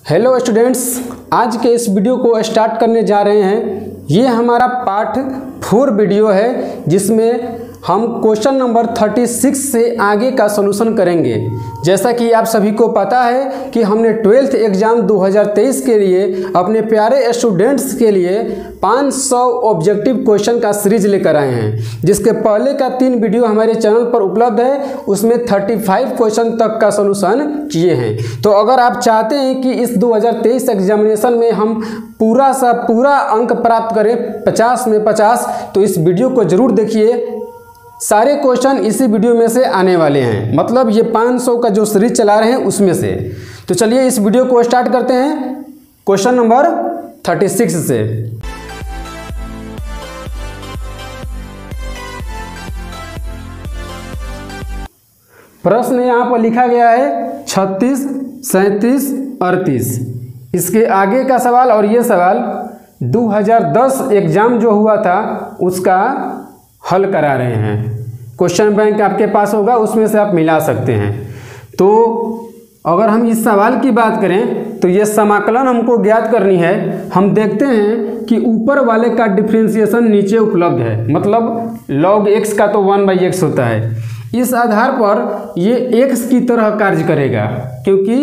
Hello students, आज के इस वीडियो को स्टार्ट करने जा रहे हैं। ये हमारा पार्ट 4 वीडियो है जिसमें हम क्वेश्चन नंबर 36 से आगे का सॉल्यूशन करेंगे। जैसा कि आप सभी को पता है कि हमने 12th एग्ज़ाम 2023 के लिए अपने प्यारे स्टूडेंट्स के लिए 500 ऑब्जेक्टिव क्वेश्चन का सीरीज लेकर आए हैं, जिसके पहले का 3 वीडियो हमारे चैनल पर उपलब्ध है। उसमें 35 क्वेश्चन तक का सॉल्यूशन किए हैं। तो अगर आप चाहते हैं कि इस 2023 एग्जामिनेशन में हम पूरा अंक प्राप्त करें 50 में 50, तो इस वीडियो को ज़रूर देखिए। सारे क्वेश्चन इसी वीडियो में से आने वाले हैं, मतलब ये 500 का जो सीरीज चला रहे हैं उसमें से। तो चलिए इस वीडियो को स्टार्ट करते हैं क्वेश्चन नंबर 36 से। प्रश्न यहाँ पर लिखा गया है 36, 37, 38। इसके आगे का सवाल और ये सवाल 2010 एग्ज़ाम जो हुआ था उसका हल करा रहे हैं। क्वेश्चन बैंक आपके पास होगा, उसमें से आप मिला सकते हैं। तो अगर हम इस सवाल की बात करें तो ये समाकलन हमको ज्ञात करनी है। हम देखते हैं कि ऊपर वाले का डिफरेंशिएशन नीचे उपलब्ध है, मतलब log x का तो 1/x होता है। इस आधार पर ये x की तरह कार्य करेगा क्योंकि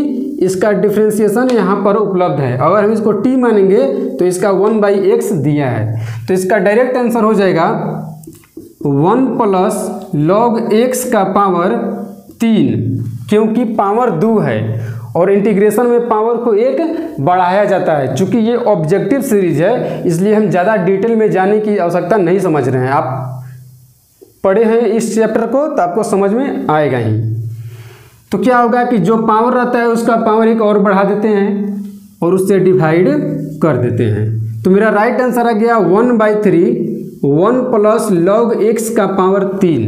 इसका डिफरेंशिएशन यहाँ पर उपलब्ध है। अगर हम इसको t मानेंगे तो इसका 1/x दिया है, तो इसका डायरेक्ट आंसर हो जाएगा 1 + log x का पावर 3, क्योंकि पावर 2 है और इंटीग्रेशन में पावर को 1 बढ़ाया जाता है। चूँकि ये ऑब्जेक्टिव सीरीज है इसलिए हम ज़्यादा डिटेल में जाने की आवश्यकता नहीं समझ रहे हैं। आप पढ़े हैं इस चैप्टर को तो आपको समझ में आएगा ही। तो क्या होगा कि जो पावर रहता है उसका पावर 1 और बढ़ा देते हैं और उससे डिवाइड कर देते हैं। तो मेरा राइट आंसर आ गया 1/3 1 + log x का पावर 3,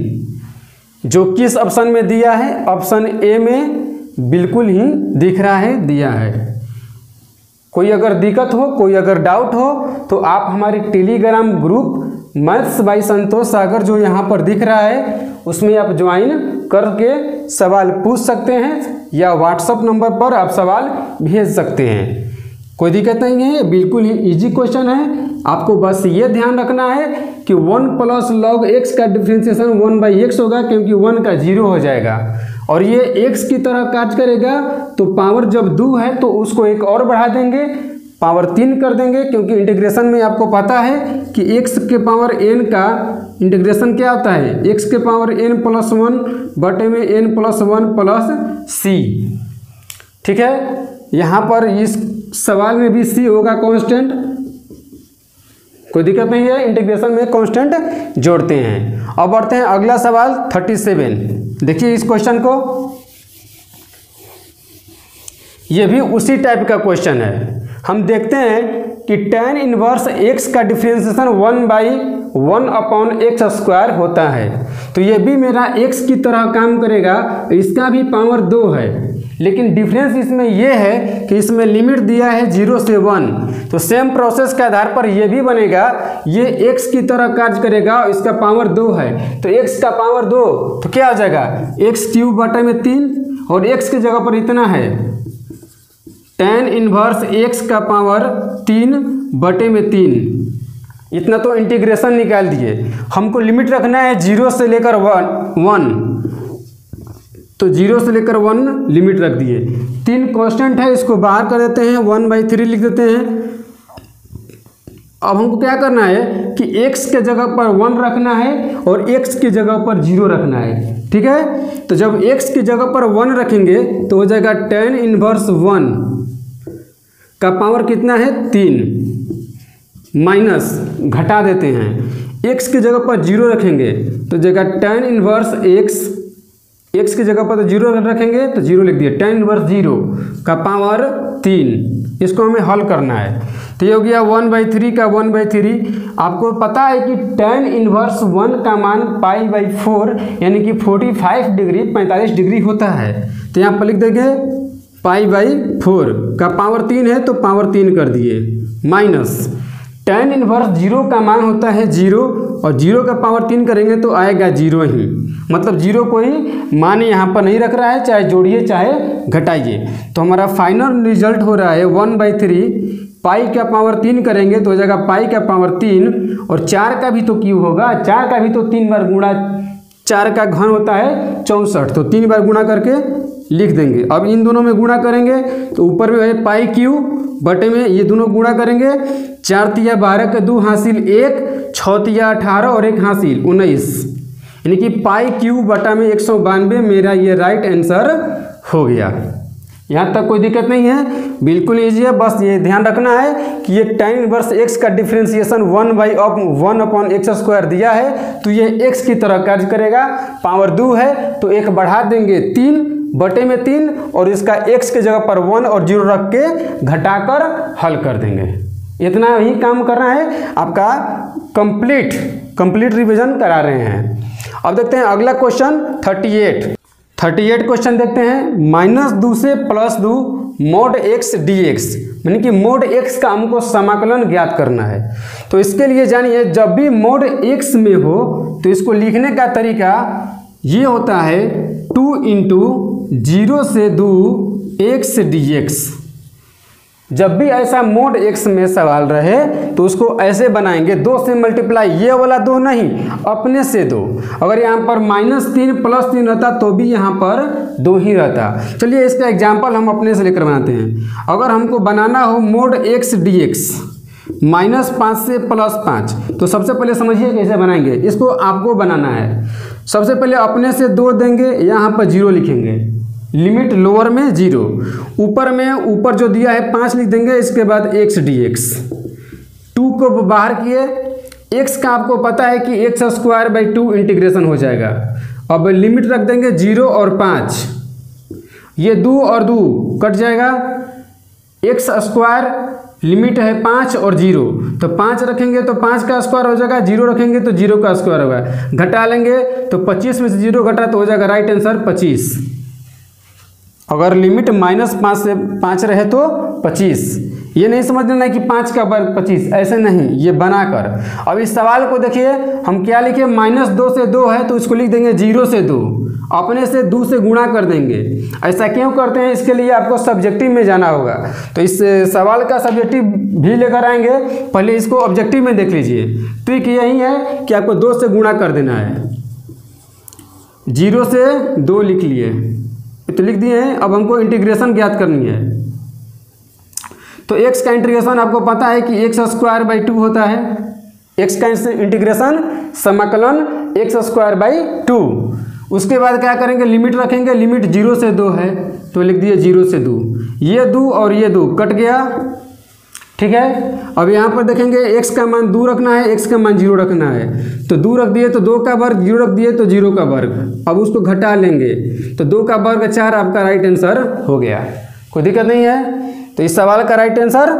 जो किस ऑप्शन में दिया है? ऑप्शन ए में बिल्कुल ही दिख रहा है, दिया है। कोई अगर दिक्कत हो, कोई अगर डाउट हो तो आप हमारे टेलीग्राम ग्रुप मैथ्स बाय संतोष सागर जो यहाँ पर दिख रहा है उसमें आप ज्वाइन करके सवाल पूछ सकते हैं या व्हाट्सएप नंबर पर आप सवाल भेज सकते हैं। कोई दिक्कत नहीं है, बिल्कुल ही इजी क्वेश्चन है। आपको बस ये ध्यान रखना है कि 1 + log x का डिफरेंशिएशन 1/x होगा, क्योंकि 1 का 0 हो जाएगा और ये x की तरह कार्य करेगा। तो पावर जब 2 है तो उसको 1 और बढ़ा देंगे, पावर 3 कर देंगे, क्योंकि इंटीग्रेशन में आपको पता है कि x के पावर n का इंटीग्रेशन क्या होता है? x के पावर n + 1 बटे में n + 1 + c। ठीक है, यहाँ पर इस सवाल में भी c होगा कांस्टेंट, कोई दिक्कत नहीं है, इंटीग्रेशन में कांस्टेंट जोड़ते हैं। अब बढ़ते हैं अगला सवाल 37। देखिए इस क्वेश्चन को, ये भी उसी टाइप का क्वेश्चन है। हम देखते हैं कि tan 1x का डिफरेंशिएशन 1/1/x² होता है। तो ये भी मेरा x की तरह काम करेगा, इसका भी पावर 2 है, लेकिन डिफरेंस इसमें यह है कि इसमें लिमिट दिया है 0 से 1। तो सेम प्रोसेस के आधार पर यह भी बनेगा, ये x की तरह कार्य करेगा, इसका पावर 2 है। तो x का पावर 2 तो क्या हो जाएगा? x³ बटे में 3 और x की जगह पर इतना है tan 1x का पावर 3 बटे में 3। इतना तो इंटीग्रेशन निकाल दिए। हमको लिमिट रखना है 0 से लेकर 1, तो 0 से लेकर 1 लिमिट रख दिए। 3 कांस्टेंट है, इसको बाहर कर देते हैं, 1/3 लिख देते हैं। अब हमको क्या करना है कि x के जगह पर 1 रखना है और x की जगह पर 0 रखना है। ठीक है, तो जब x की जगह पर 1 रखेंगे तो हो जाएगा tan 1 का पावर कितना है? 3 माइनस घटा देते हैं, x की जगह पर 0 रखेंगे तो जगह tan 1x, x की जगह पर 0 रखेंगे तो 0 लिख दिए, tan 0 का पावर 3। इसको हमें हल करना है। तो ये हो गया 1/3 का 1/3। आपको पता है कि tan 1 का मान π/4 यानी कि 45 डिग्री 45 डिग्री होता है। तो यहाँ पर लिख देंगे π/4 का पावर 3 है तो पावर 3 कर दिए, माइनस tan इनवर्स जीरो का मान होता है जीरो, और जीरो का पावर 3 करेंगे तो आएगा जीरो ही, मतलब जीरो कोई मान यहाँ पर नहीं रख रहा है, चाहे जोड़िए चाहे घटाइए। तो हमारा फाइनल रिजल्ट हो रहा है 1/3, पाई का पावर 3 करेंगे तो हो जाएगा पाई का पावर 3, और 4 का भी तो क्यूब होगा, 4 का भी तो 3 बार गुणा, 4 का घन होता है 64, तो 3 बार गुणा करके लिख देंगे। अब इन दोनों में गुणा करेंगे तो ऊपर में है पाई क्यूब, बटे में ये दोनों गुणा करेंगे, 4 तिया 12 के 2 हासिल 1, 6 तिया 18 और 1 हासिल 19, यानी कि पाई क्यूब बटा में 192 मेरा ये राइट आंसर हो गया। यहाँ तक कोई दिक्कत नहीं है, बिल्कुल ईजी है। बस ये ध्यान रखना है कि ये tan इनवर्स x का डिफ्रेंसिएशन 1/(1/x² दिया है, तो ये x की तरह कार्य करेगा। पावर 2 है तो एक बढ़ा देंगे 3 बटे में 3, और इसका x के जगह पर 1 और 0 रख के घटाकर हल कर देंगे। इतना ही काम करना है, आपका कंप्लीट रिवीजन करा रहे हैं। अब देखते हैं अगला क्वेश्चन 38 क्वेश्चन देखते हैं। -2 से +2 mod x dx, यानी कि mod x का हमको समाकलन ज्ञात करना है। तो इसके लिए जानिए, जब भी mod x में हो तो इसको लिखने का तरीका ये होता है 2 × 0 से 2 x dx। जब भी ऐसा mod x में सवाल रहे तो उसको ऐसे बनाएंगे, 2 से मल्टीप्लाई, ये वाला 2 नहीं, अपने से 2। अगर यहाँ पर -3 + 3 रहता तो भी यहाँ पर 2 ही रहता। चलिए इसका एग्जाम्पल हम अपने से लेकर बनाते हैं। अगर हमको बनाना हो mod x dx -5 से +5, तो सबसे पहले समझिए कैसे बनाएंगे। इसको आपको बनाना है। सबसे पहले अपने से 2 देंगे, यहाँ पर 0 लिखेंगे, लिमिट लोअर में 0, ऊपर जो दिया है 5 लिख देंगे, इसके बाद x dx। 2 को बाहर किए, x का आपको पता है कि x² / 2 इंटीग्रेशन हो जाएगा। अब लिमिट रख देंगे 0 और 5, ये 2 और 2 कट जाएगा, x² लिमिट है 5 और 0, तो 5 रखेंगे तो 5 का स्क्वायर हो जाएगा, 0 रखेंगे तो 0 का स्क्वायर होगा, घटा लेंगे तो 25 में से 0 घटा तो हो जाएगा राइट आंसर 25। अगर लिमिट -5 से 5 रहे तो 25। ये नहीं समझ लेना कि 5 का वर्ग 25, ऐसे नहीं, ये बनाकर। अब इस सवाल को देखिए, हम क्या लिखे, -2 से 2 है तो इसको लिख देंगे 0 से 2, अपने से 2 से गुणा कर देंगे। ऐसा क्यों करते हैं, इसके लिए आपको सब्जेक्टिव में जाना होगा। तो इस सवाल का सब्जेक्टिव भी लेकर आएंगे, पहले इसको ऑब्जेक्टिव में देख लीजिए। ट्रिक यही है कि आपको 2 से गुणा कर देना है। 0 से 2 लिख लिए, तो लिख दिए हैं। अब हमको इंटीग्रेशन ज्ञात करनी है। तो x का इंटीग्रेशन आपको पता है कि x² / 2 होता है। x का इंटीग्रेशन समाकलन x² / 2। उसके बाद क्या करेंगे, लिमिट रखेंगे, लिमिट 0 से 2 है तो लिख दिए 0 से 2, ये 2 और ये 2 कट गया, ठीक है। अब यहाँ पर देखेंगे x का मान 2 रखना है, x का मान 0 रखना है, तो 2 रख दिए तो 2 का वर्ग, 0 रख दिए तो 0 का वर्ग। अब उसको घटा लेंगे तो 2 का वर्ग 4 आपका राइट आंसर हो गया। कोई दिक्कत नहीं है। तो इस सवाल का राइट आंसर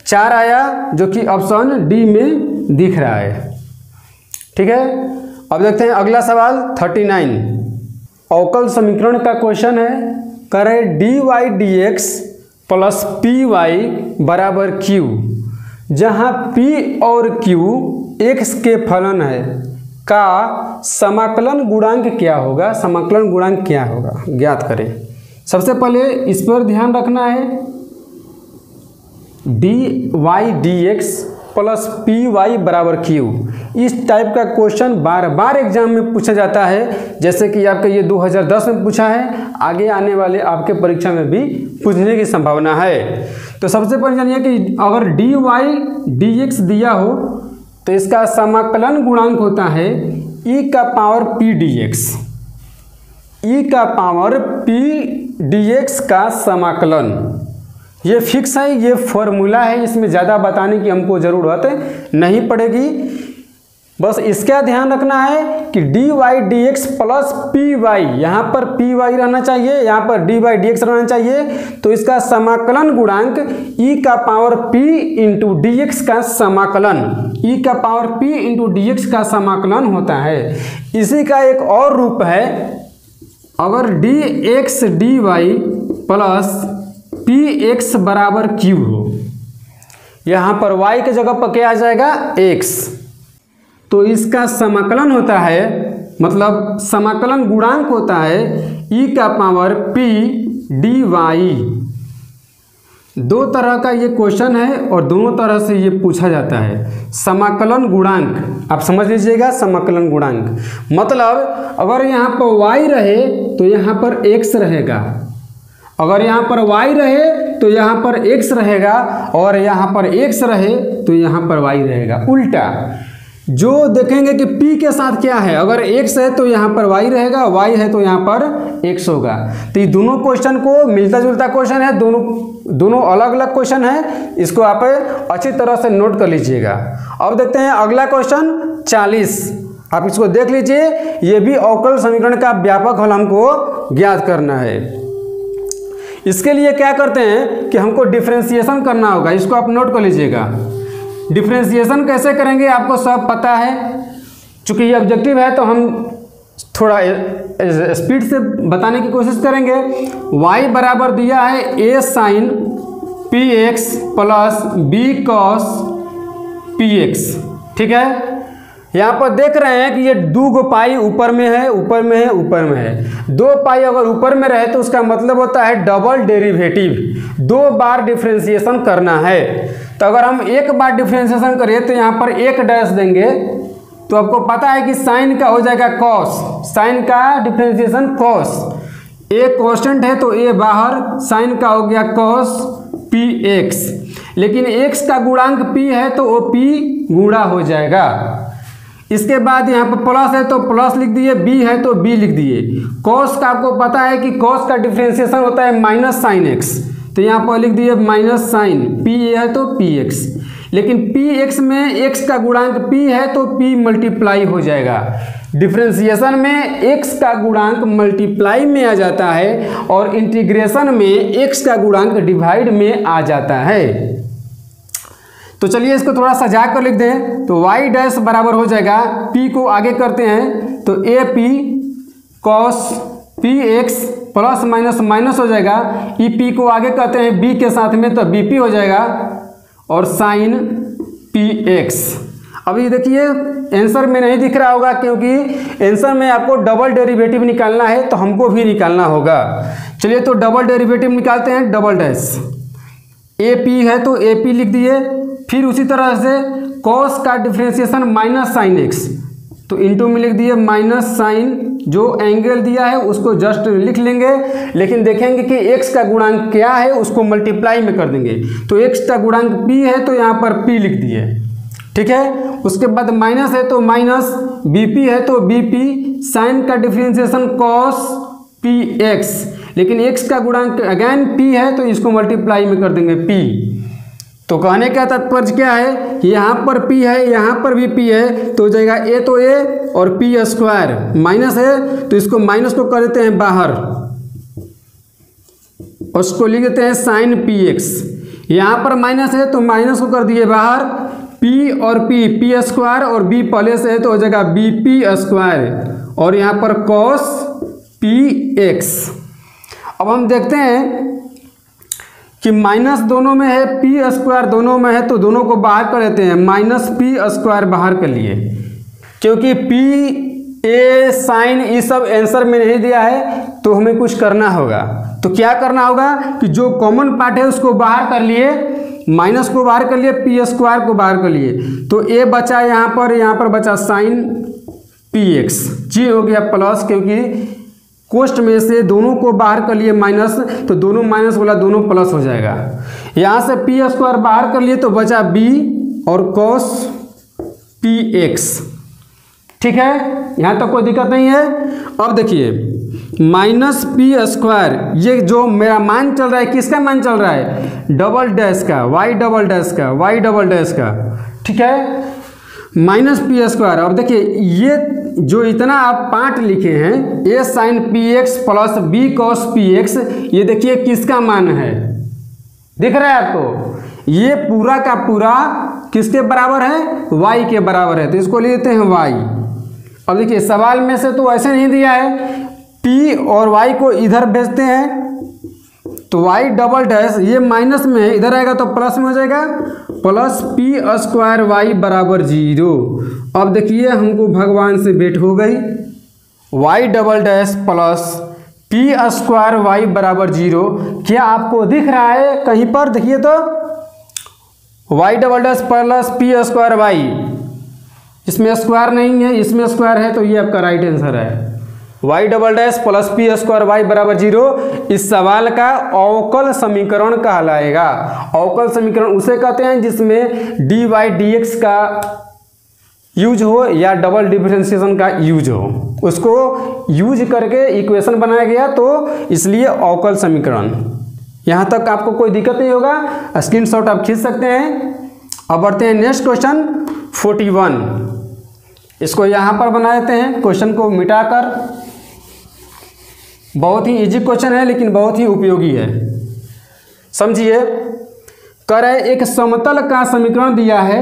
4 आया, जो कि ऑप्शन डी में दिख रहा है, ठीक है। अब देखते हैं अगला सवाल 39। अवकल समीकरण का क्वेश्चन है। करे dy dx + py = q, जहाँ p और q x के फलन है का समाकलन गुणांक क्या होगा, समाकलन गुणांक क्या होगा ज्ञात करें। सबसे पहले इस पर ध्यान रखना है, dy dx + py = q। इस टाइप का क्वेश्चन बार बार एग्जाम में पूछा जाता है, जैसे कि आपका ये 2010 में पूछा है, आगे आने वाले आपके परीक्षा में भी पूछने की संभावना है। तो सबसे पहले जानिए कि अगर dy dx दिया हो तो इसका समाकलन गुणांक होता है e⁻p dx। e⁻p dx का समाकलन ये फिक्स है, ये फॉर्मूला है, इसमें ज़्यादा बताने की हमको ज़रूरत नहीं पड़ेगी। बस इसका ध्यान रखना है कि dy dx + py, यहाँ पर py रहना चाहिए, यहाँ पर dy dx रहना चाहिए। तो इसका समाकलन गुणांक e⁻p × dx का समाकलन, e⁻p × dx का समाकलन होता है। इसी का एक और रूप है, अगर dx dy + px = q हो, यहाँ पर y के जगह पर क्या आ जाएगा x। तो इसका समाकलन होता है, मतलब समाकलन गुणांक होता है e का पावर p dy। दो तरह का ये क्वेश्चन है और दोनों तरह से ये पूछा जाता है। समाकलन गुणांक आप समझ लीजिएगा, समाकलन गुणांक मतलब अगर यहाँ पर y रहे तो यहाँ पर x रहेगा, अगर यहाँ पर y रहे तो यहाँ पर x रहेगा, और यहाँ पर x रहे तो यहाँ पर y रहेगा। उल्टा जो देखेंगे कि p के साथ क्या है, अगर x है तो यहाँ पर y रहेगा, y है तो यहाँ पर x होगा। तो ये दोनों क्वेश्चन को मिलता जुलता क्वेश्चन है, दोनों अलग अलग क्वेश्चन है, इसको आप अच्छी तरह से नोट कर लीजिएगा। अब देखते हैं अगला क्वेश्चन 40। आप इसको देख लीजिए, ये भी अवकल समीकरण का व्यापक हल हमको ज्ञात करना है। इसके लिए क्या करते हैं कि हमको डिफरेंशिएशन करना होगा, इसको आप नोट कर लीजिएगा। डिफरेंशिएशन कैसे करेंगे आपको सब पता है, चूंकि ये ऑब्जेक्टिव है तो हम थोड़ा स्पीड से बताने की कोशिश करेंगे। y बराबर दिया है a sine px plus b cos px, ठीक है। यहाँ पर देख रहे हैं कि ये 2 पाई ऊपर में है, ऊपर में है, ऊपर में है। 2 पाई अगर ऊपर में रहे तो उसका मतलब होता है डबल डेरिवेटिव, 2 बार डिफरेंशिएशन करना है। तो अगर हम एक बार डिफरेंशिएशन करें तो यहाँ पर 1 डैश देंगे, तो आपको पता है कि साइन का हो जाएगा कॉस, साइन का डिफरेंशिएशन कॉस। ए कांस्टेंट है तो ए बाहर, साइन का हो गया कॉस px, लेकिन x का गुणांक p है तो वो p गुणा हो जाएगा। इसके बाद यहाँ पर प्लस है तो प्लस लिख दिए, b है तो b लिख दिए। कॉस का आपको पता है कि कॉस का डिफरेंशिएशन होता है माइनस साइन x, तो यहाँ पर लिख दिए माइनस साइन, p है तो px, लेकिन px में x का गुणांक p है तो p मल्टीप्लाई हो जाएगा। डिफरेंशिएशन में x का गुणांक मल्टीप्लाई में आ जाता है और इंटीग्रेशन में x का गुणांक डिवाइड में आ जाता है। तो चलिए इसको थोड़ा सजा कर लिख दें, तो y डैश बराबर हो जाएगा, p को आगे करते हैं तो A P cos px plus minus minus हो जाएगा, ई पी को आगे करते हैं b के साथ में तो bp हो जाएगा, और साइन px। अभी देखिए आंसर में नहीं दिख रहा होगा क्योंकि आंसर में आपको डबल डेरिवेटिव निकालना है तो हमको भी निकालना होगा। चलिए तो डबल डेरिवेटिव निकालते हैं, डबल डैश ए पी है तो ए पी लिख दिए, फिर उसी तरह से कॉस का डिफरेंशिएशन माइनस साइन एक्स, तो इंटू में लिख दिए माइनस साइन, जो एंगल दिया है उसको जस्ट लिख लेंगे, लेकिन देखेंगे कि x का गुणांक क्या है उसको मल्टीप्लाई में कर देंगे। तो x का गुणांक p है तो यहाँ पर p लिख दिए, ठीक है। उसके बाद माइनस है तो माइनस, bp है तो bp, साइन का डिफरेंशिएशन cos px, लेकिन x का गुणांक अगेन p है तो इसको मल्टीप्लाई में कर देंगे p। तो कहने का तात्पर्य क्या है कि यहाँ पर p है, यहाँ पर भी p है, तो हो जाएगा a तो a और p स्क्वायर, माइनस है तो इसको माइनस को कर देते हैं बाहर, और उसको लिख देते हैं साइन px। यहाँ पर माइनस है तो माइनस को कर दिए बाहर, p और p स्क्वायर और b पहले से है तो हो जाएगा bp स्क्वायर, और यहाँ पर cos px। अब हम देखते हैं कि माइनस दोनों में है, p स्क्वायर दोनों में है, तो दोनों को बाहर कर लेते हैं, माइनस p स्क्वायर बाहर कर लिए, क्योंकि p a साइन ये सब आंसर में नहीं दिया है तो हमें कुछ करना होगा। तो क्या करना होगा कि जो कॉमन पार्ट है उसको बाहर कर लिए, माइनस को बाहर कर लिए, p स्क्वायर को बाहर कर लिए, तो a बचा यहाँ पर बचा साइन px, जी हो गया प्लस, क्योंकि कोष्ट में से दोनों को बाहर कर लिए माइनस, तो दोनों माइनस वाला दोनों प्लस हो जाएगा। यहाँ से p स्क्वायर बाहर कर लिए तो बचा b और cos px, ठीक है, यहाँ तक कोई दिक्कत नहीं है। अब देखिए माइनस p स्क्वायर, ये जो मेरा मान चल रहा है किसका मान चल रहा है, डबल डैश का, y डबल डैश का, y डबल डैश का, ठीक है, माइनस p स्क्वायर। अब देखिए ये जो इतना आप पार्ट लिखे हैं a sine px plus b cos px, ये देखिए किसका मान है, दिख रहा है आपको, ये पूरा का पूरा किसके बराबर है, y के बराबर है, तो इसको ले लेते हैं y। अब देखिए सवाल में से तो ऐसे नहीं दिया है, p और y को इधर भेजते हैं तो y डबल डैश ये माइनस में है, इधर आएगा तो प्लस में हो जाएगा, प्लस पी स्क्वायर वाई बराबर 0। अब देखिए हमको भगवान से भेंट हो गई, y double dash plus P square Y बराबर 0। क्या आपको दिख रहा है कहीं पर? देखिए तो y double dash plus P square Y, इसमें स्क्वायर नहीं है, इसमें स्क्वायर है, तो ये आपका राइट आंसर है। y double dash plus P square Y बराबर 0 इस सवाल का अवकल समीकरण कहलाएगा। अवकल समीकरण उसे कहते हैं जिसमें dy dx का यूज हो या डबल डिफरेंशिएशन का यूज हो, उसको यूज करके इक्वेशन बनाया गया, तो इसलिए अवकल समीकरण। यहाँ तक आपको कोई दिक्कत नहीं होगा, स्क्रीनशॉट आप खींच सकते हैं। अब बढ़ते हैं नेक्स्ट क्वेश्चन 41। इसको यहाँ पर बना देते हैं, क्वेश्चन को मिटाकर। बहुत ही इजी क्वेश्चन है लेकिन बहुत ही उपयोगी है, समझिए। कह रहे एक समतल का समीकरण दिया है,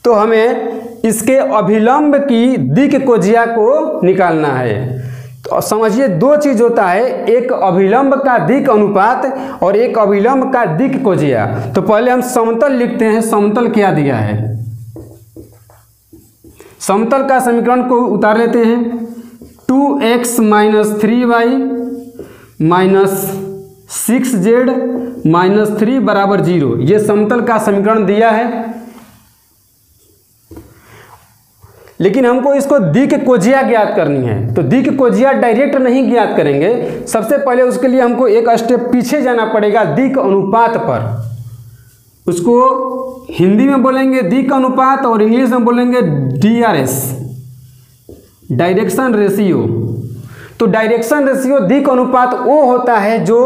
तो हमें इसके अभिलंब की दिक् कोज्या को निकालना है। तो समझिए दो चीज होता है, एक अभिलंब का दिक् अनुपात और एक अभिलंब का दिक् कोज्या। तो पहले हम समतल लिखते हैं, समतल क्या दिया है। समतल का समीकरण को उतार लेते हैं, 2x minus 3y minus 6z minus 3 बराबर 0। ये समतल का समीकरण दिया है, लेकिन हमको इसको दिक् कोज्या ज्ञात करनी है। तो दिक् कोज्या डायरेक्ट नहीं ज्ञात करेंगे, सबसे पहले उसके लिए हमको एक स्टेप पीछे जाना पड़ेगा दिक् अनुपात पर। उसको हिंदी में बोलेंगे दिक् अनुपात और इंग्लिश में बोलेंगे DRS, डायरेक्शन रेशियो। तो डायरेक्शन रेशियो दिक् अनुपात वो होता है जो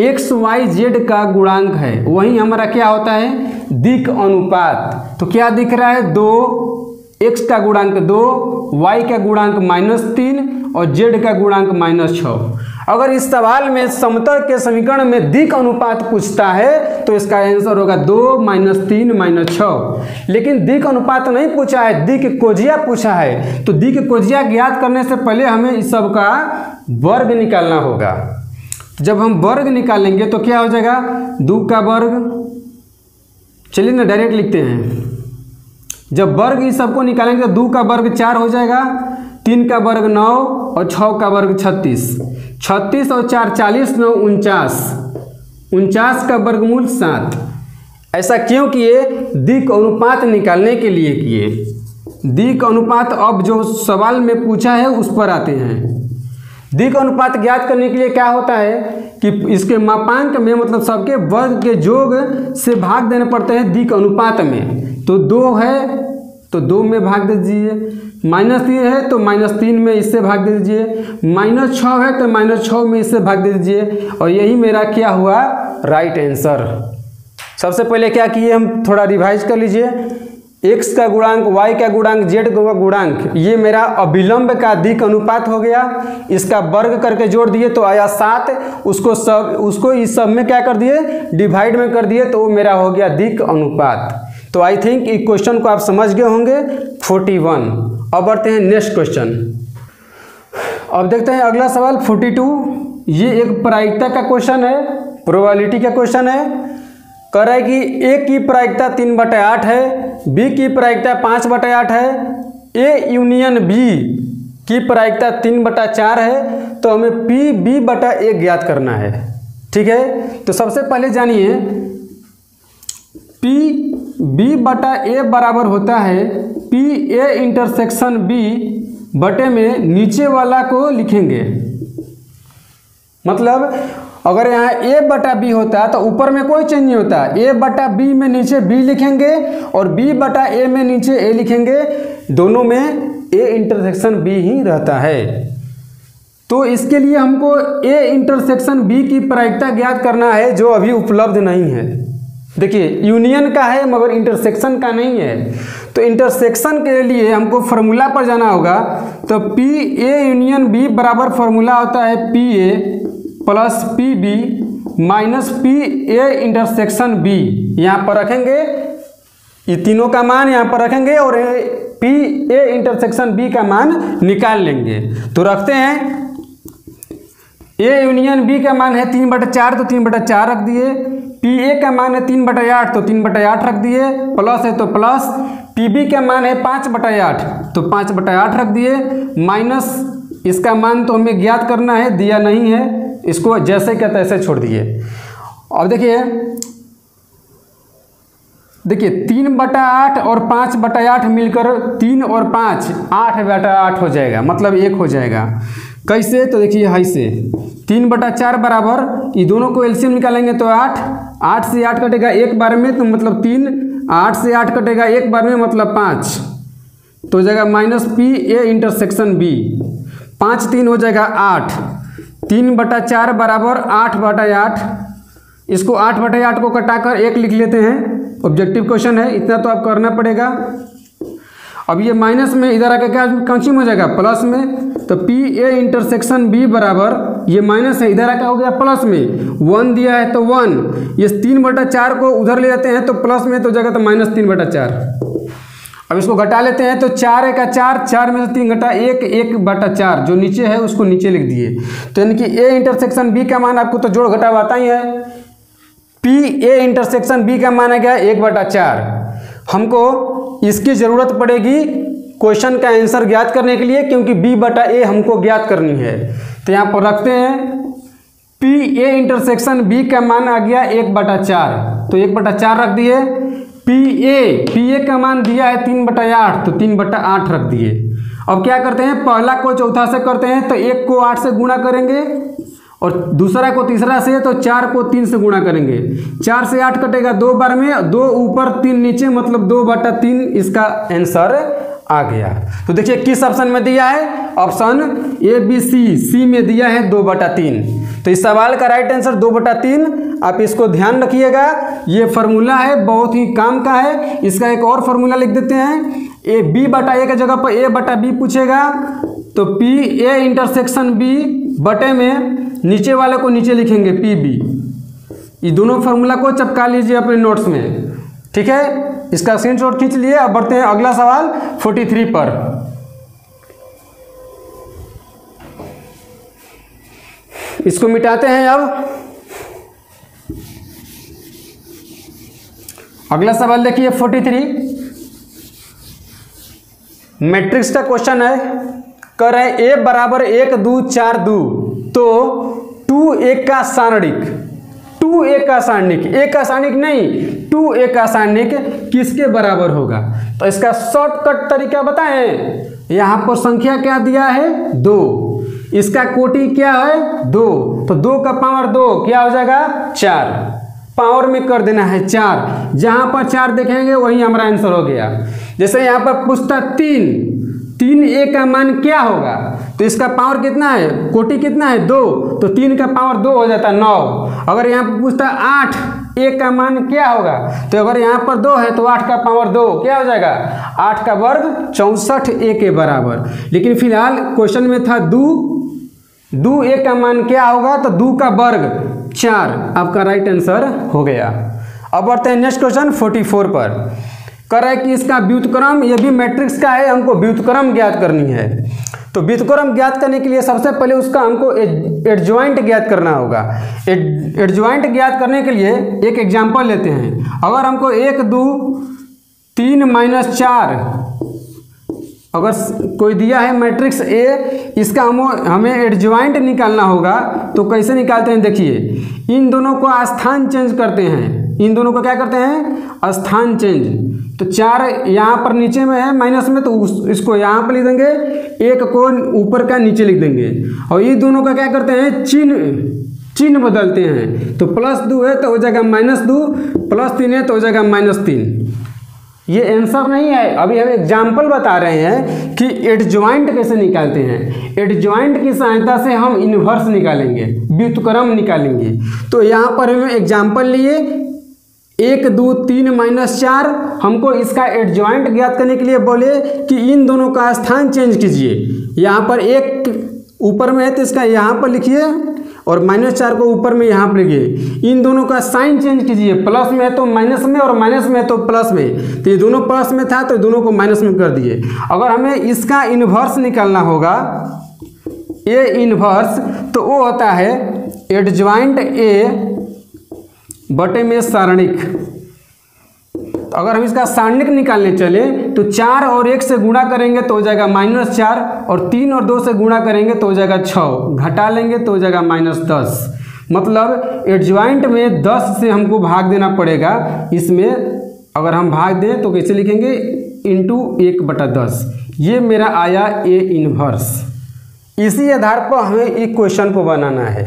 x y z का गुणांक है, वही हमारा क्या होता है दिक् अनुपात। तो क्या दिख रहा है, 2x का गुणांक 2, y का गुणांक -3 और z का गुणांक -6। अगर इस सवाल में समतल के समीकरण में दिक् अनुपात पूछता है तो इसका आंसर होगा 2 -3 -6। लेकिन दिक् अनुपात नहीं पूछा है, दिक् कोज्या पूछा है। तो दिक् कोज्या ज्ञात करने से पहले हमें इस सब का वर्ग निकालना होगा। जब हम वर्ग निकालेंगे तो क्या हो जाएगा, 2 का वर्ग, चलिए ना डायरेक्ट लिखते हैं। जब वर्ग इस सबको निकालेंगे तो 2 का वर्ग 4 हो जाएगा, 3 का वर्ग 9 और 6 का वर्ग 36। 36 और 4 40, 9 49, 49 का वर्गमूल 7। ऐसा क्यों किए, दिक् अनुपात निकालने के लिए किए। दिक् अनुपात अब जो सवाल में पूछा है उस पर आते हैं। दिक् अनुपात ज्ञात करने के लिए क्या होता है कि इसके मापांक में, मतलब सबके वर्ग के योग से भाग देने पड़ते हैं दिक् अनुपात में। तो 2 है तो 2 में भाग दे दीजिए, -3 है तो -3 में इससे भाग दे दीजिए, -6 है तो -6 में इससे भाग दे दीजिए, और यही मेरा क्या हुआ राइट आंसर। सबसे पहले क्या किए, हम थोड़ा रिवाइज कर लीजिए। x का गुणांक, y का गुणांक, z का गुणांक, ये मेरा अभिलंब का दिक् अनुपात हो गया। इसका वर्ग करके जोड़ दिए तो आया 7। उसको इस सब में क्या कर दिए, डिवाइड में कर दिए, तो वो मेरा हो गया दिक् अनुपात। तो आई थिंक इस क्वेश्चन को आप समझ गए होंगे 41। अब बढ़ते हैं नेक्स्ट क्वेश्चन। अब देखते हैं अगला सवाल 42। ये एक प्रायिकता का क्वेश्चन है, प्रोबेबिलिटी का क्वेश्चन है। कह रहा है कि a की प्रायिकता 3/8 है, b की प्रायिकता 5/8 है, a यूनियन b की प्रायिकता 3/4 है। तो हमें PB/A ज्ञात करना है, ठीक है। तो सबसे पहले जानिए PB/A बराबर होता है PA इंटरसेक्शन B बटे में नीचे वाला को लिखेंगे। मतलब अगर यहाँ A/B होता तो ऊपर में कोई चेंज नहीं होता, A/B में नीचे B लिखेंगे और B/A में नीचे A लिखेंगे, दोनों में A इंटरसेक्शन B ही रहता है। तो इसके लिए हमको A इंटरसेक्शन B की प्रायिकता ज्ञात करना है, जो अभी उपलब्ध नहीं है। देखिए यूनियन का है मगर इंटरसेक्शन का नहीं है। तो इंटरसेक्शन के लिए हमको फार्मूला पर जाना होगा। तो PA यूनियन B बराबर फार्मूला होता है PA plus PB minus PA intersection B। यहाँ पर रखेंगे, ये तीनों का मान यहाँ पर रखेंगे और PA इंटरसेक्शन B का मान निकाल लेंगे। तो रखते हैं ए यूनियन बी का मान है 3/4 तो 3/4 रख दिए, पी ए का मान है 3/8 तो 3/8 रख दिए, प्लस है तो प्लस, पी बी का मान है 5/8 तो 5/8 रख दिए, माइनस इसका मान तो हमें ज्ञात करना है, दिया नहीं है, इसको जैसे का तैसे छोड़ दिए। अब देखिए 3/8 और 5/8 मिलकर 3 और 5 8/8 हो जाएगा, मतलब 1 हो जाएगा। कैसे? तो देखिए ऐसे 3/4 बराबर, ये दोनों को एलसीएम निकालेंगे तो 8, 8 से 8 कटेगा एक बार में तो मतलब 3, 8 से 8 कटेगा एक बार में मतलब 5, तो हो जाएगा minus P A intersection B, 5 3 हो जाएगा 8, 3/4 बराबर 8/8, इसको 8/8 को कटाकर 1 लिख लेते हैं, ऑब्जेक्टिव क्वेश्चन है, इतना तो आप करना पड़ेगा। अब ये माइनस में इधर आके क्या काउंसिंग हो जाएगा प्लस में, तो पी ए इंटरसेक्शन बी बराबर, ये माइनस है इधर आके हो गया प्लस में, 1 दिया है तो 1, ये 3/4 को उधर ले जाते हैं तो प्लस में तो हो जाएगा तो -3/4। अब इसको घटा लेते हैं तो 4 का 4, 4 में से 3 घटा 1, 1/4 जो नीचे है उसको नीचे लिख दिए। तो यानी कि ए इंटरसेक्शन बी का मान आपको तो जोड़ घटाव आता ही है, पी ए इंटरसेक्शन बी का मान है क्या 1/4। हमको इसकी ज़रूरत पड़ेगी क्वेश्चन का आंसर ज्ञात करने के लिए, क्योंकि b/a हमको ज्ञात करनी है। तो यहाँ पर रखते हैं पी ए इंटरसेक्शन बी का मान आ गया 1/4, तो 1/4 रख दिए, पी ए का मान दिया है 3/8 तो 3/8 रख दिए। अब क्या करते हैं, पहला को चौथा से करते हैं तो 1 को 8 से गुणा करेंगे और दूसरा को तीसरा से, तो 4 को 3 से गुणा करेंगे, 4 से 8 कटेगा 2 बार में, 2 ऊपर 3 नीचे मतलब 2/3 इसका आंसर आ गया। तो देखिए किस ऑप्शन में दिया है, ऑप्शन ए बी सी में दिया है 2/3। तो इस सवाल का राइट आंसर 2/3। आप इसको ध्यान रखिएगा, ये फार्मूला है बहुत ही काम का है। इसका एक और फार्मूला लिख देते हैं, ए b/a के जगह पर a/b पूछेगा तो पी ए इंटरसेक्शन बी बटे में नीचे वाले को नीचे लिखेंगे पी बी। ये दोनों फार्मूला को चिपका लीजिए अपने नोट्स में, ठीक है। इसका स्क्रीनशॉट खींच लिए। अब बढ़ते हैं अगला सवाल 43 पर। इसको मिटाते हैं। अब अगला सवाल देखिए 43, मैट्रिक्स का क्वेश्चन है। कह रहे हैं ए बराबर 1 2 4 2, तो 2a का सारणिक, 2a का सारणिक, a का सारणिक नहीं 2a का सारणिक किसके बराबर होगा। तो इसका शॉर्टकट तरीका बताएं। यहाँ पर संख्या क्या दिया है 2, इसका कोटि क्या है 2, तो 2 का पावर 2 क्या हो जाएगा 4, पावर में कर देना है 4, जहाँ पर 4 देखेंगे वही हमारा आंसर हो गया। जैसे यहाँ पर पूछता 3a का मान क्या होगा, तो इसका पावर कितना है, कोटि कितना है 2, तो 3 का पावर 2 हो जाता है 9। अगर यहाँ पर पूछता 8a का मान क्या होगा, तो अगर यहाँ पर 2 है तो 8 का पावर 2 क्या हो जाएगा 8 का वर्ग 64a के बराबर। लेकिन फिलहाल क्वेश्चन में था 2a का मान क्या होगा, तो 2 का वर्ग 4, आपका राइट आंसर हो गया। अब बढ़ते हैं नेक्स्ट क्वेश्चन 44 पर। कर रहा है कि इसका व्युत्क्रम, ये भी मैट्रिक्स का है, हमको व्युत्क्रम ज्ञात करनी है। तो व्युत्क्रम ज्ञात करने के लिए सबसे पहले उसका हमको एडजॉइंट ज्ञात करना होगा। एडजॉइंट ज्ञात करने के लिए एक एग्जांपल लेते हैं। अगर हमको 1 2 3 -4 अगर कोई दिया है मैट्रिक्स ए, इसका हमें एडजॉइंट निकालना होगा, तो कैसे निकालते हैं देखिए। इन दोनों को स्थान चेंज करते हैं, इन दोनों को क्या करते हैं स्थान चेंज। तो 4 यहाँ पर नीचे में है माइनस में, तो इसको यहाँ पर लिख देंगे, 1 को ऊपर का नीचे लिख देंगे। और ये दोनों का क्या करते हैं चिन्ह बदलते हैं। तो +2 है तो हो जाएगा -2, +3 है तो हो जाएगा -3। ये आंसर नहीं है, अभी हम एग्जाम्पल बता रहे हैं कि एडजॉइंट कैसे निकालते हैं। एडजॉइंट की सहायता से हम इन्वर्स निकालेंगे, व्युत्क्रम निकालेंगे। तो यहाँ पर हम एग्जाम्पल लिए 1 2 3 -4, हमको इसका एडजॉइंट ज्ञात करने के लिए बोले कि इन दोनों का स्थान चेंज कीजिए। यहाँ पर 1 ऊपर में है तो इसका यहाँ पर लिखिए और -4 को ऊपर में यहाँ पर लिखिए। इन दोनों का साइन चेंज कीजिए, प्लस में है तो माइनस में और माइनस में है तो प्लस में। तो ये दोनों प्लस में था तो दोनों को माइनस में कर दिए। अगर हमें इसका इन्वर्स निकालना होगा, ए इन्वर्स, तो वो होता है एडज्वाइंट ए बटे में सारणिक। तो अगर हम इसका सारणिक निकालने चले तो 4 और 1 से गुणा करेंगे तो हो जाएगा -4, और 3 और 2 से गुणा करेंगे तो हो जाएगा 6, घटा लेंगे तो हो जाएगा -10। मतलब एडज्वाइंट में 10 से हमको भाग देना पड़ेगा। इसमें अगर हम भाग दें तो कैसे लिखेंगे, इंटू 1/10। ये मेरा आया ए इनवर्स। इसी आधार पर हमें एक क्वेश्चन को बनाना है।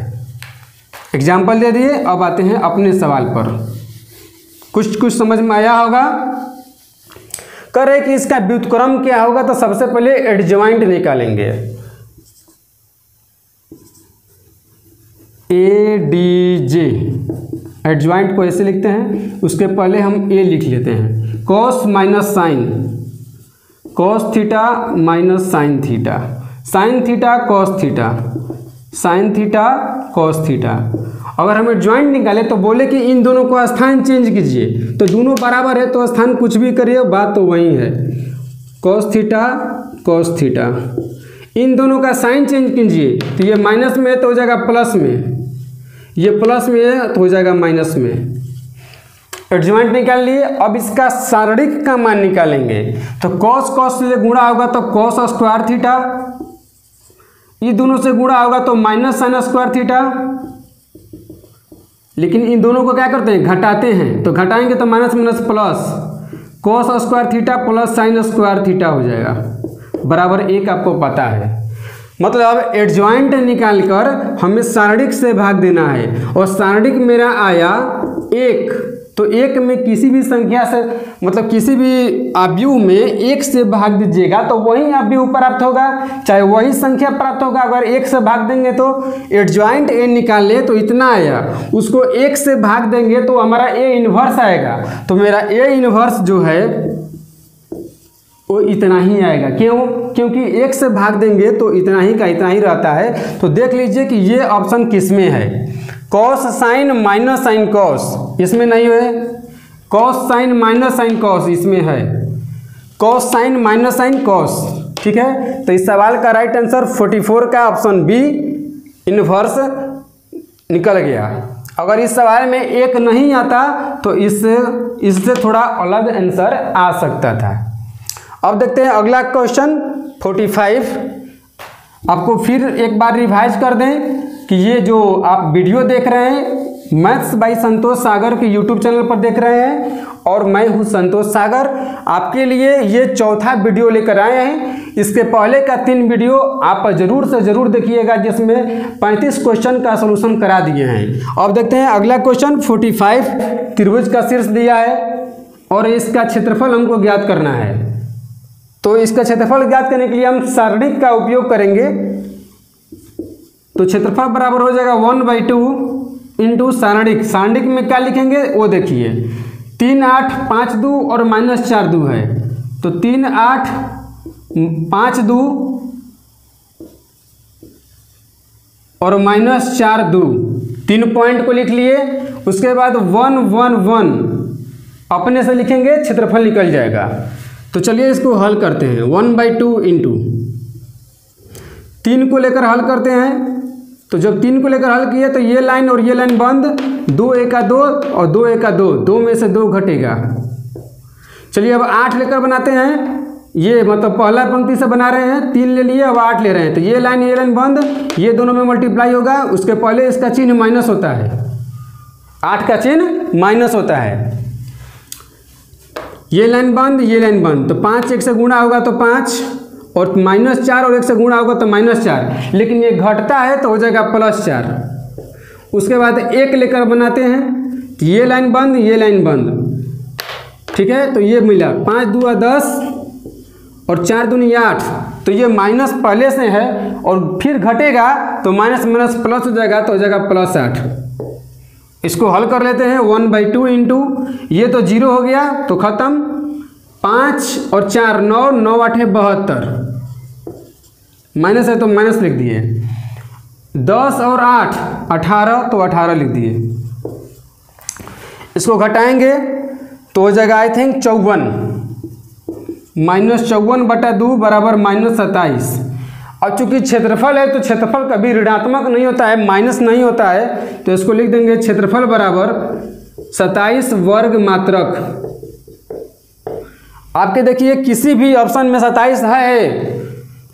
एग्जाम्पल दे दिए, अब आते हैं अपने सवाल पर। कुछ समझ में आया होगा। कह रहे कि इसका व्युत्क्रम क्या होगा, तो सबसे पहले एडज्वाइंट निकालेंगे। ADJ एडज्वाइंट को ऐसे लिखते हैं, उसके पहले हम ए लिख लेते हैं। Cos minus sine, cos theta minus sine theta, sine theta cos theta, sine theta cos theta. अगर हमें ज्वाइंट निकाले तो बोले कि इन दोनों को स्थान चेंज कीजिए, तो दोनों बराबर है तो स्थान कुछ भी करिए, बात तो वही है। कॉस थीटा कॉस थीटा, इन दोनों का साइन चेंज कीजिए, तो ये माइनस में है तो हो जाएगा प्लस में, ये प्लस में है तो हो जाएगा माइनस में। एडज्वाइंट निकाल लिए। अब इसका सारणिक का मान निकालेंगे, तो कॉस कॉस से गुणा होगा तो कॉस स्क्वायर थीटा, ये दोनों से गुणा होगा तो माइनस साइन स्क्वायर थीटा। लेकिन इन दोनों को क्या करते हैं, घटाते हैं, तो घटाएंगे तो minus minus plus, cos square theta plus sine square theta हो जाएगा बराबर 1। आपको पता है, मतलब एडज्वाइंट निकालकर हमें सारणिक से भाग देना है, और सारणिक मेरा आया 1। तो 1 में किसी भी संख्या से, मतलब किसी भी अवयव में 1 से भाग दीजिएगा तो वही अवयव प्राप्त होगा, चाहे वही संख्या प्राप्त होगा। अगर 1 से भाग देंगे तो एडज्वाइंट ए निकाल ले तो इतना आया, उसको 1 से भाग देंगे तो हमारा ए इनवर्स आएगा। तो मेरा ए इनवर्स जो है वो इतना ही आएगा। क्यों? क्योंकि 1 से भाग देंगे तो इतना ही का इतना ही रहता है। तो देख लीजिए कि ये ऑप्शन किस में है, cos sine minus sine cos, इसमें नहीं है। Cos sine minus sine cos इसमें है, cos sine minus sine cos. ठीक है, तो इस सवाल का राइट आंसर 44 का ऑप्शन बी इनवर्स निकल गया। अगर इस सवाल में 1 नहीं आता तो इससे थोड़ा अलग आंसर आ सकता था। अब देखते हैं अगला क्वेश्चन 45। आपको फिर एक बार रिवाइज कर दें कि ये जो आप वीडियो देख रहे हैं मैथ्स बाय संतोष सागर के यूट्यूब चैनल पर देख रहे हैं, और मैं हूँ संतोष सागर। आपके लिए ये चौथा वीडियो लेकर आए हैं। इसके पहले का 3 वीडियो आप जरूर से जरूर देखिएगा, जिसमें 35 क्वेश्चन का सलूशन करा दिए हैं। अब देखते हैं अगला क्वेश्चन 45। त्रिभुज का शीर्ष दिया है और इसका क्षेत्रफल हमको ज्ञात करना है। तो इसका क्षेत्रफल ज्ञात करने के लिए हम सारणिक का उपयोग करेंगे। तो क्षेत्रफल बराबर हो जाएगा 1/2 इंटू सारणिक। सारणिक में क्या लिखेंगे वो देखिए, 3 8 5 2 और -4 2 है। तो 3 8 5 2 और -4 2, 3 पॉइंट को लिख लिए। उसके बाद 1 1 1 अपने से लिखेंगे, क्षेत्रफल निकल जाएगा। तो चलिए इसको हल करते हैं। 1/2 इंटू 3 को लेकर हल करते हैं। तो जब 3 को लेकर हल किए तो ये लाइन और ये लाइन बंद, 2 एका 2 और 2 एका 2, 2 में से 2 घटेगा। चलिए अब 8 लेकर बनाते हैं। ये मतलब पहला पंक्ति से बना रहे हैं, 3 ले लिए, अब 8 ले रहे हैं। तो ये लाइन बंद, ये दोनों में मल्टीप्लाई होगा। उसके पहले इसका चिन्ह माइनस होता है, 8 का चिन्ह माइनस होता है। ये लाइन बंद, ये लाइन बंद। तो 5 1 से गुणा होगा तो 5, और -4 और 1 से गुणा होगा तो -4। लेकिन ये घटता है तो हो जाएगा +4। उसके बाद 1 लेकर बनाते हैं, तो ये लाइन बंद, ये लाइन बंद। ठीक है, तो ये मिला 5 2 10 और 4 दूनी 8। तो ये माइनस पहले से है और फिर घटेगा तो माइनस माइनस प्लस हो जाएगा, तो हो जाएगा +8। इसको हल कर लेते हैं। 1/2 इंटू ये तो 0 हो गया तो खत्म। 5 और 4 9, 9 8 72, माइनस है तो माइनस लिख दिए। 10 और 8 18, तो 18 लिख दिए। इसको घटाएंगे तो हो जाएगा आई थिंक 54, -54/2 बराबर -27। अब चूंकि क्षेत्रफल है तो क्षेत्रफल कभी ऋणात्मक नहीं होता है, माइनस नहीं होता है, तो इसको लिख देंगे क्षेत्रफल बराबर 27 वर्ग मात्रक। आपके देखिए किसी भी ऑप्शन में 27 है,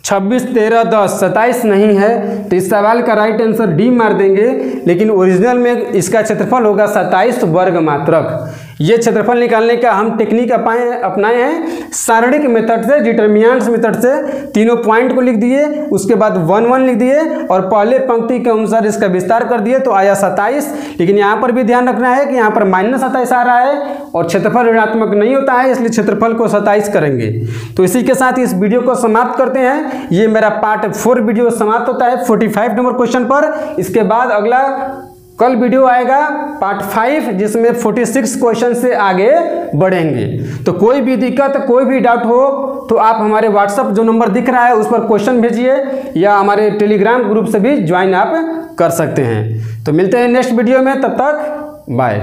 26, 13, 10, 27 नहीं है, तो इस सवाल का राइट आंसर डी मार देंगे। लेकिन ओरिजिनल में इसका क्षेत्रफल होगा 27 वर्ग मात्रक। ये क्षेत्रफल निकालने का हम टेक्निक अपनाए हैं सारणिक मेथड से, डिटर्मिनेंट्स मेथड से। तीनों पॉइंट को लिख दिए, उसके बाद 1 1 लिख दिए और पहले पंक्ति के अनुसार इसका विस्तार कर दिए तो आया 27। लेकिन यहाँ पर भी ध्यान रखना है कि यहाँ पर -27 आ रहा है और क्षेत्रफल ऋणात्मक नहीं होता है, इसलिए क्षेत्रफल को 27 करेंगे। तो इसी के साथ इस वीडियो को समाप्त करते हैं। ये मेरा पार्ट 4 वीडियो समाप्त होता है 45 नंबर क्वेश्चन पर। इसके बाद अगला कल वीडियो आएगा पार्ट 5, जिसमें 46 क्वेश्चन से आगे बढ़ेंगे। तो कोई भी दिक्कत, कोई भी डाउट हो तो आप हमारे व्हाट्सएप जो नंबर दिख रहा है उस पर क्वेश्चन भेजिए, या हमारे टेलीग्राम ग्रुप से भी ज्वाइन आप कर सकते हैं। तो मिलते हैं नेक्स्ट वीडियो में, तब तक बाय।